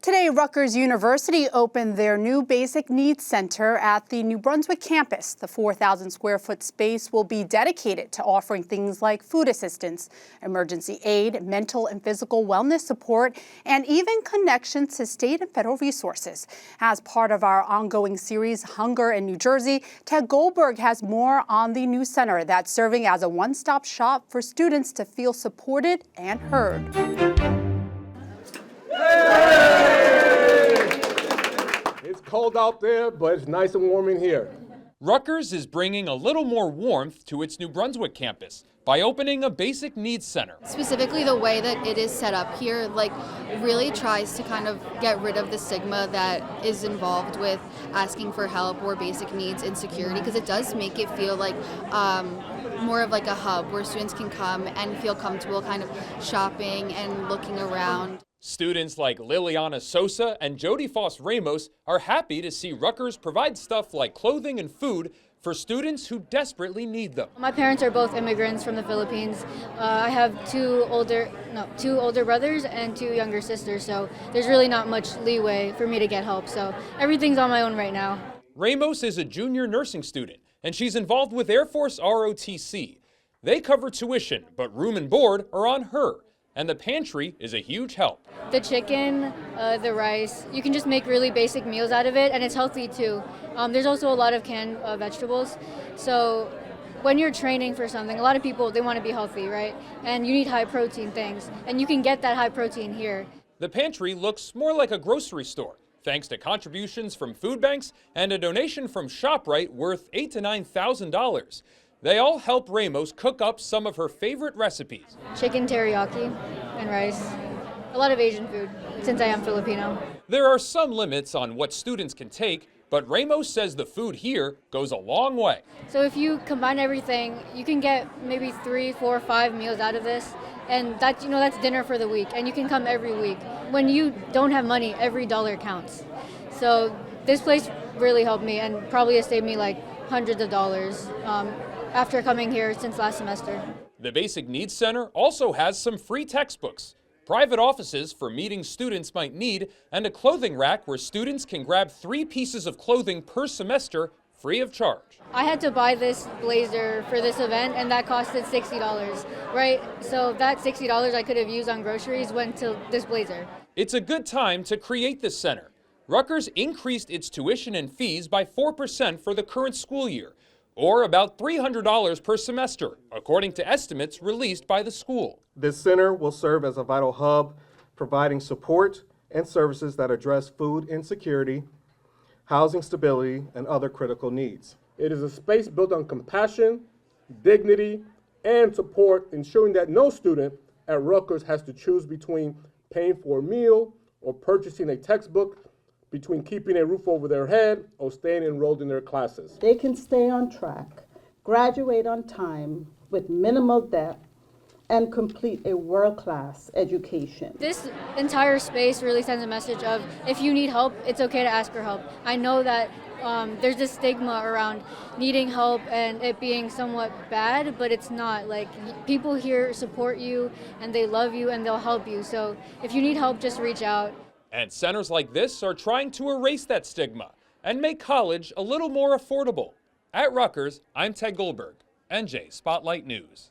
Today, Rutgers University opened their new Basic Needs Center at the New Brunswick campus. The 4,000 square foot space will be dedicated to offering things like food assistance, emergency aid, mental and physical wellness support, and even connections to state and federal resources. As part of our ongoing series, Hunger in New Jersey, Ted Goldberg has more on the new center that's serving as a one-stop shop for students to feel supported and heard. It's cold out there, but it's nice and warm in here. Rutgers is bringing a little more warmth to its New Brunswick campus by opening a basic needs center. Specifically, the way that it is set up here, really tries to kind of get rid of the stigma that is involved with asking for help or basic needs insecurity, because it does make it feel like more of like a hub where students can come and feel comfortable kind of shopping and looking around. Students like Liliana Sosa and Jody Foss Ramos are happy to see Rutgers provide stuff like clothing and food for students who desperately need them. My parents are both immigrants from the Philippines. I have two older brothers and two younger sisters, so there's really not much leeway for me to get help, so everything's on my own right now. Ramos is a junior nursing student, and she's involved with Air Force ROTC. They cover tuition, but room and board are on her. And the pantry is a huge help. The chicken, the rice, you can just make really basic meals out of it, and it's healthy too. There's also a lot of canned vegetables. So when you're training for something, a lot of people, they want to be healthy, right? And you need high protein things, and you can get that high protein here. The pantry looks more like a grocery store, thanks to contributions from food banks and a donation from ShopRite worth $8,000 to $9,000. They all help Ramos cook up some of her favorite recipes. Chicken teriyaki and rice. A lot of Asian food, since I am Filipino. There are some limits on what students can take, but Ramos says the food here goes a long way. So if you combine everything, you can get maybe 3, 4, 5 meals out of this. And that's dinner for the week, and you can come every week. When you don't have money, every dollar counts. So this place really helped me and probably has saved me like hundreds of dollars. After coming here since last semester. The Basic Needs Center also has some free textbooks, private offices for meetings students might need, and a clothing rack where students can grab 3 pieces of clothing per semester free of charge. I had to buy this blazer for this event, and that costed $60, right? So that $60 I could have used on groceries went to this blazer. It's a good time to create this center. Rutgers increased its tuition and fees by 4% for the current school year, or about $300 per semester, according to estimates released by the school. This center will serve as a vital hub, providing support and services that address food insecurity, housing stability, and other critical needs. It is a space built on compassion, dignity, and support, ensuring that no student at Rutgers has to choose between paying for a meal or purchasing a textbook, between keeping a roof over their head or staying enrolled in their classes. They can stay on track, graduate on time with minimal debt, and complete a world-class education. This entire space really sends a message of if you need help, it's okay to ask for help. I know that there's this stigma around needing help and it being somewhat bad, but it's not. Like, people here support you and they love you and they'll help you. So if you need help, just reach out. And centers like this are trying to erase that stigma and make college a little more affordable. At Rutgers, I'm Ted Goldberg, NJ Spotlight News.